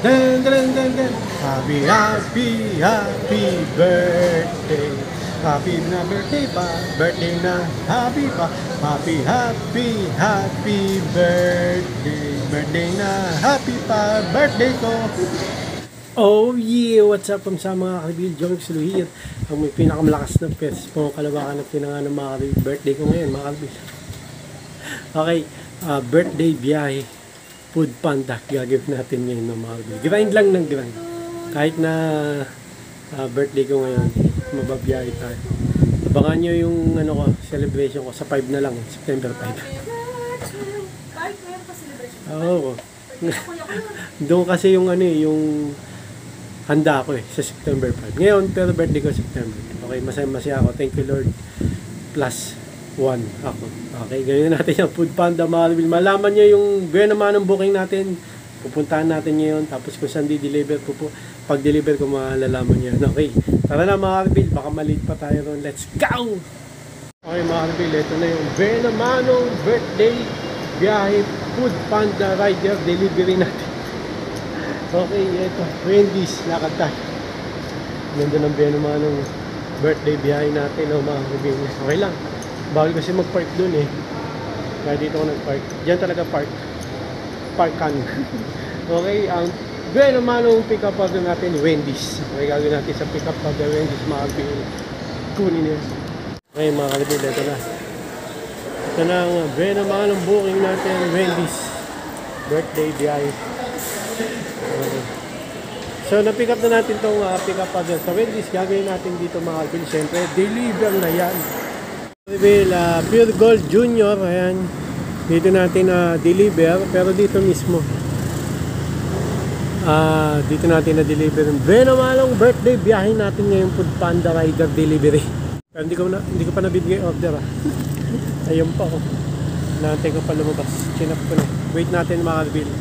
Dun, dun, dun, dun. Happy, happy, happy birthday. Happy na birthday pa, birthday na happy pa. Happy, happy, happy birthday. Birthday na happy pa, birthday ko. Oh yeah! What's up sa mga kaibigan? Jong Sluhir. Ang may pinakamalakas na pes po kalabakan na pinangalan ng mga kaibigan. Birthday ko ngayon mga kaibigan. Okay, birthday biyahe. Food Panda. Gagawin natin ngayon ng mga kaibigan. Grind lang ng grind. Kahit na birthday ko ngayon, mababiyahe tayo. Abangan nyo yung ano ko, celebration ko sa 5 na lang, September 5. Oo. Doon kasi yung ano yung handa ko sa September 5. Ngayon, pero birthday ko September. Okay, masaya ako. Thank you Lord. Plus 1 ako. Okay, ganyan natin yung Food Panda mga kaibigan. Malaman nyo yung gano'n naman ang booking natin. Pupuntahan natin ngayon. Tapos kung saan di-deliver ko po. Pag-deliver ko malalaman nyo. Okay, tara na mga kaibigan. Baka malate pa tayo ron. Let's go! Okay mga kaibigan, ito na yung Benamanong birthday biyahe Food Panda rider delivery natin. Okay, ito, Wendy's, lakad tayo. Ganda ng Benamanong birthday biyahe natin, mga kaibigan. Okay lang, bawal kasi mag-park dun kaya dito ako nag-park. Diyan talaga parkan. Okay, ang Benamanong pick-up order natin, Wendy's. Okay, gagawin natin sa pick-up order Wendy's, mga kaibigan. Kunin niya. Okay, mga kaibigan, ito na. Ito na ang Benamanong booking natin, Wendy's birthday biyahe. Okay. So, na-pick up na natin itong pick-up order sa Wendy's. Gagawin natin dito mga kaibigan. Siyempre, deliver na yan. Pure Gold Junior, ayan. Dito natin deliver, pero dito mismo. Dito natin na-deliver yung Benamanong birthday biyahe natin ngayon Food Panda rider delivery. Pero hindi ko pa nabigay order Ayun pa ako. Naantay ko pa lumabas. Chinap ko na. Wait natin mga kaibigan.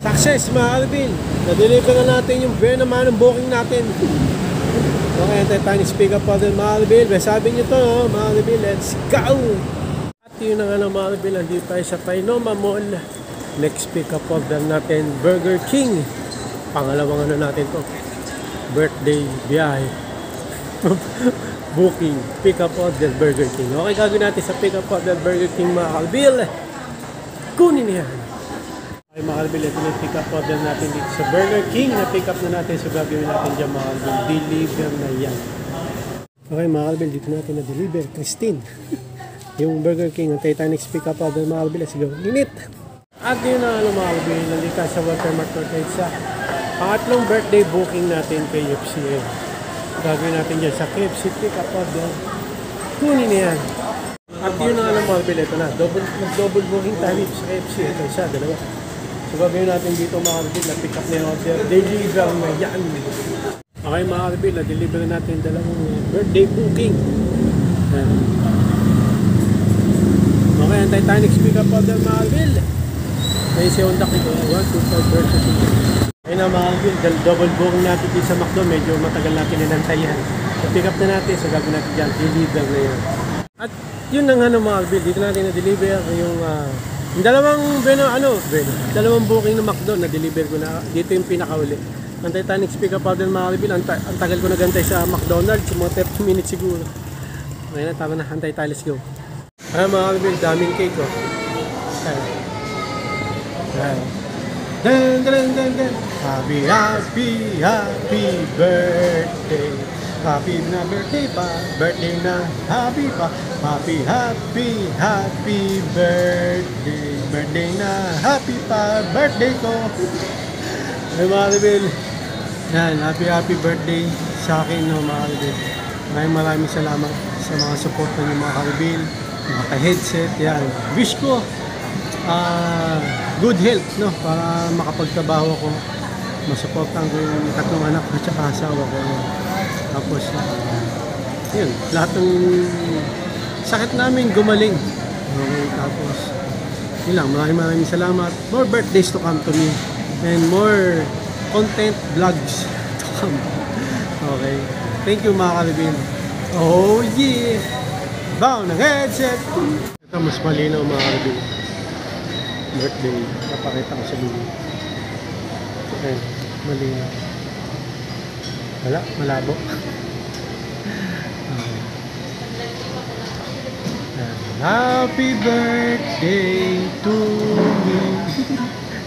Success mga kaibigan. Na-deliver na natin yung Benamanong booking natin. Okay, antay tayo speak up order mga kaibigan. Sabi nyo to mga kaibigan. Let's go! At yun na nga mga kaibigan. Nandito tayo sa Trinoma Mall. Next pick up order natin Burger King. Pangalawang ano natin to. Birthday biyahe. Booking, pick up order Burger King. Okay, gagawin natin sa pick up order Burger King mga kalbil. Kunin niya. Okay mga kalbil, ito na pick up order natin dito sa Burger King. Na pick up na natin, so gagawin natin dyan mga kalbil. Deliver na yan. Okay mga kalbil, dito natin na deliver. Christine. Yung Burger King, ang Titanic's pick up order mga kalbil. Sige, init. At yun na mga kalbil, nandito sa Walter Market sa pangatlong birthday booking natin kay KFC. Gagawin natin dyan sa KFC pick up order. Kunin niya yan. At yun ang alam mga kalbil, ito na. Double booking tayo sa KFC. Ito isa, dalawa. So gagawin natin dito mga kalbil na pick up na yung order. Deliver na yan. Okay mga kalbil, na-deliver na natin dalawang birthday booking. Okay, ang Titanic's pick up order mga kalbil. May si Honda Kiko. 1, 2, 5 versus 2. Ayun na mga kaibigan, double booking natin dito sa McDo, medyo matagal natin ninantayan. I-pick up na natin, so gagawin natin dyan, deliver na yun. At yun na nga mga kaibigan, dito natin na-deliver yung dalawang booking ng McDo, na-deliver ko na, dito yung pinakauli. Ang Titanic's pick up order mga kaibigan, ang tagal ko nagantay sa McDonald's, mga 30 minutes siguro. Ayun na, tama na, antay tayo, let's go. Ayun mga kaibigan, daming cake Dun, dun, dun, dun. Happy, happy, happy birthday. Happy na birthday pa, birthday na happy pa. Happy, happy, happy birthday. Birthday na happy pa, birthday ko. Ay mga kaibigan, yan, happy birthday sa akin mga kaibigan. Maraming salamat sa mga support ng mga kaibigan, mga ka-headset, yan. Wish ko good health, no, para makapagtrabaho ako, masuportan ko yung tatlong anak at saka asawa ko. Tapos yun, lahat ng sakit namin gumaling. Okay, tapos yun lang, maraming salamat. More birthdays to come to me and more content vlogs to come. Okay, thank you mga kalibin. Oh yeah, bow ng headset. Ito mas malinaw mga kalibin. Birthday, napakita ko sa video. Ayun, mali na. Wala, malabo. Happy birthday to me.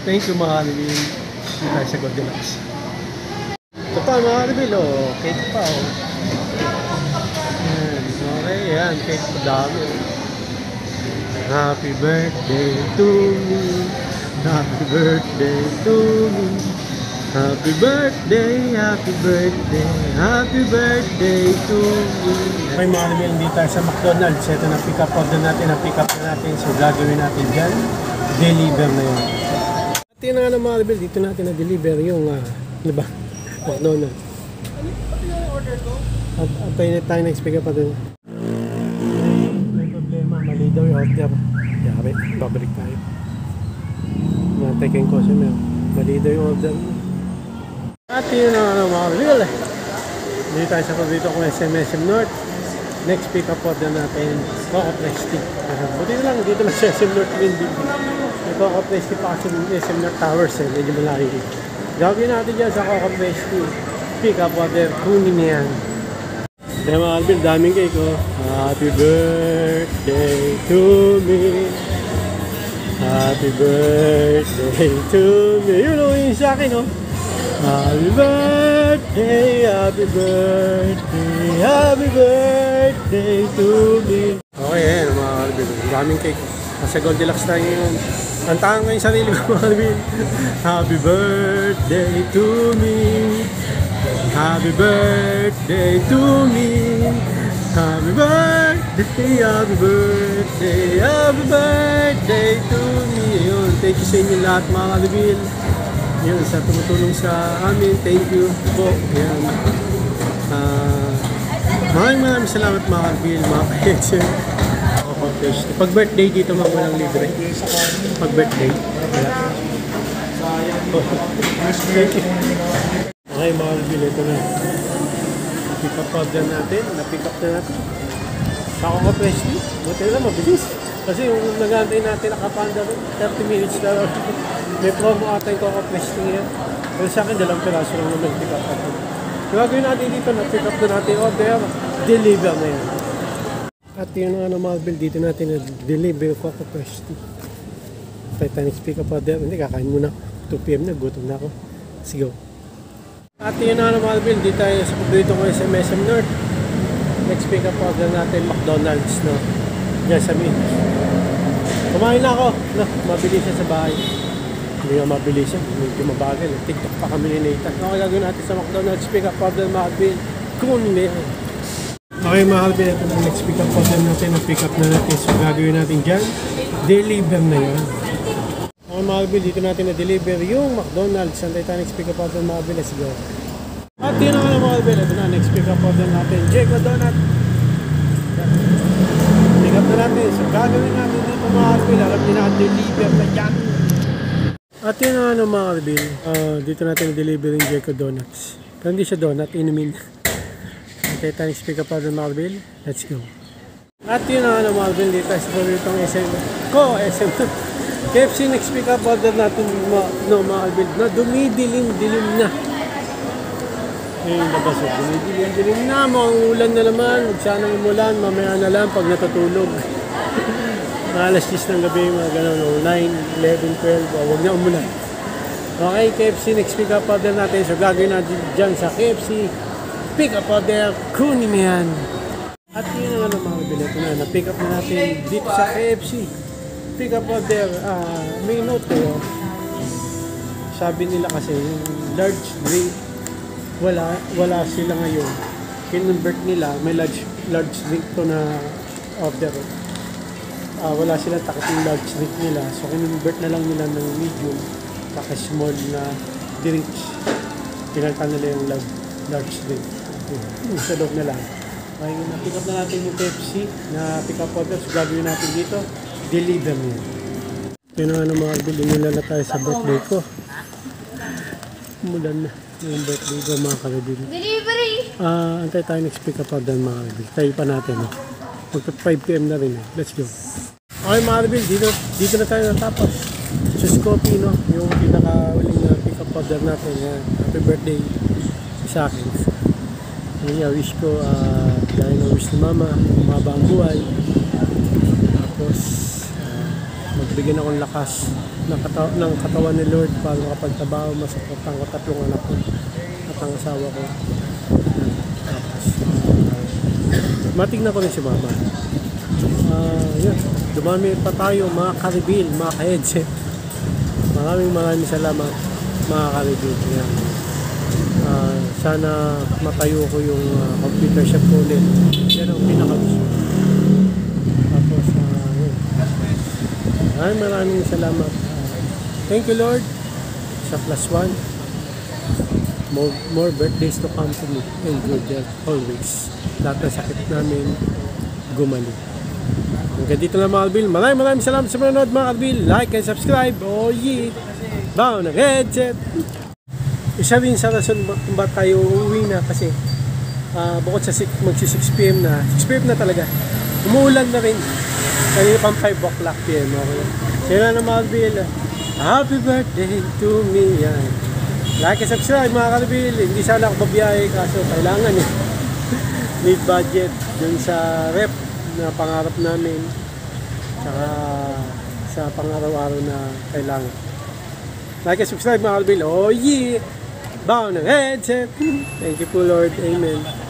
Thank you, mga Alvin. Hindi tayo sa Goldilocks. Ito pa, mga Alvin, oh. Cake pa, oh. Yan. Okay, yan. Cake pa dami, oh. Happy birthday to me. Happy birthday to me. Happy birthday, happy birthday, happy birthday to me. Okay, mga Alvin, hindi tayo sa McDonald's. Ito na pick up order natin, na-pick up na natin. So, gagawin natin dyan. Deliver na yun. At yun na nga na mga Alvin, dito natin na-deliver yung, ano ba? McDonald's. Ano yung order ko? At tayo na tayo next pick up order. May problema, mali daw yung order. Yari, babalik tayo. Nataking customer. Mali daw yung order. At yun na mga real. Dito tayo sa paborito kong SM North. Next pick up order natin, Coco Prestige. Buti na lang, dito lang sa SM North Wind Building. May Coco Prestige pa kasi SM North Towers medyo malayo. Gagawin natin dyan sa Coco Prestige. Pick up order, kunin na yan. Kaya mga Alvin, daming cake oh. Happy birthday to me. Happy birthday to me. Yun o, yun sa akin oh. Happy birthday, happy birthday, happy birthday to me. Okay, ayan mga Alvin. Daming cake. Nasa Goldilocks tayo yun. Kantahan ko yung sarili ko mga Alvin. Happy birthday to me. Happy birthday to me. Happy birthday, happy birthday, happy birthday to me. Yun, thank you sa inyo lahat mga Alvin. Yan, sa tumutulong sa amin. Thank you po. Yan. Maraming salamat mga Alvin, mga ka-headset. Pag birthday dito mga walang libre. Pag birthday. Okay mga Alvin, ito na. Pick up order natin. Na-pick up na natin. Sa Coco Prestige. Buti na mabilis. Kasi yung nag-aantay natin nakapanda 30 minutes na. May promo ata yung Coco Prestige yan. Pero sa akin, 2 piraso lang naman pick up natin. So, gagawin natin dito na pick up na natin order, deliver na yan. At yun ang Marvel, dito natin na deliver yung Coco Prestige. Titanic pick up order. Hindi, kakain muna. 2 PM na, gutom na ako. Let's go. At yun ang Marvel, dito tayo sa paborito ko sa SM North. Next pick up order natin, McDonald's, no? Diyan sa Min. Kumain na ako. No, mabilis siya sa bahay. Hindi nga mabilis siya. Medyo mabagal. TikTok pa kami ni Nathan. Okay, gagawin natin sa McDonald's pick up order, Marvel. Kunin na yan. Okay, Marvel. Ito na next pick up order natin. Na-pick up na natin. So, gagawin natin dyan. Deliver na yan. Okay, Marvel. Dito natin na-deliver yung McDonald's. Ang Titanic pick up order, Marvel. Let's go. At yun na Marvel. Ito na next pick up order natin. Jacob Donut. Pick up na natin. So, gagawin natin dito Marvel. Alam niyo na, deliver na yan. At yun na Marvel. Dito natin na-deliver yung Jacob Donuts. Pero hindi siya donut, inumin. Titanic pick up order Marvel. Let's go. At yun na Marvel. Dito sa paboritong SM. SM. KFC next pick up order natin Marvel. Na dumidilim-dilim na. Ngayon labas o, dumidilim na. Mauulan na naman. Sana umulan. Mamaya na lang pag natutulog. Alas 10 ng gabi, mga gano'n, 9, 11, 12, huwag na umulan. Okay, KFC next pick up order natin. So, gagawin natin dyan sa KFC. Pick up order, kunin na yan. At yun na mga bilet na, na-pick up na natin dito sa KFC. Pick up order, may note kayo. Sabi nila kasi, yung large drink, wala sila ngayon. Kinonvert nila, may large drink to na order. Wala silang takot yung large drink nila. So, kinonvert na lang nila ng medium kaka small na drinks. Pinalitan nila yung large drink. Sa loob na lang. Okay, na-pick up na natin yung Pepsi na pick up order. So, gagawin natin dito. Deliver nyo. Yun na nga mga bilhin nila na tayo sa birthday ko. Umulan na yung birthday ko mga kabibili. Delivery! Antay tayo next pick up order mga kabibili. Tayo pa natin. Magpa 5 PM na rin. Let's go. Okay mga kabibili, dito na tayo natapos. Just coffee, no? Yung pinaka-uling na pick up father natin. Yan. Happy birthday sa akin. Yun nga, wish ko, dahil na wish ni mama, umaba ang buhay. Tapos, magbigyan akong lakas ng katawan ni Lord para makapagtrabaho, masuportahan ko 3 anak ko at ang asawa ko. Tapos, matignan ko rin si mama. Yun, dumami pa tayo mga ka-reveal, mga ka-headset. Maraming salamat mga ka-reveal. Yan. Sana matayo ko yung computer shop ko ulit. Yan ang pinaka-wish. Tapos, yun. Maraming salamat. Thank you, Lord, sa +1. More birthdays to come to me. And good health always. Lahat ng sakit namin gumaling. Hanggang dito lang mga Albil. Maraming salamat sa manonood mga Albil. Like and subscribe. Oh yeah. Bao ng headset. Isa rin sa rason kung ba't tayo uuwi na kasi bukod sa magsi 6 PM na, 6 PM na talaga. Umuulan na rin. Kanina pang 5 o'clock PM. Okay. Sila na mga Albil. Happy birthday to me. Yan. Like and subscribe mga Albil. Hindi sana ako babiyahe kaso kailangan eh. Need budget dun sa rep na pangarap namin saka sa pang-araw-araw na kailangan. Like and subscribe mga Albil. Oh yeah! Bao ng headset. Thank you po Lord. Amen.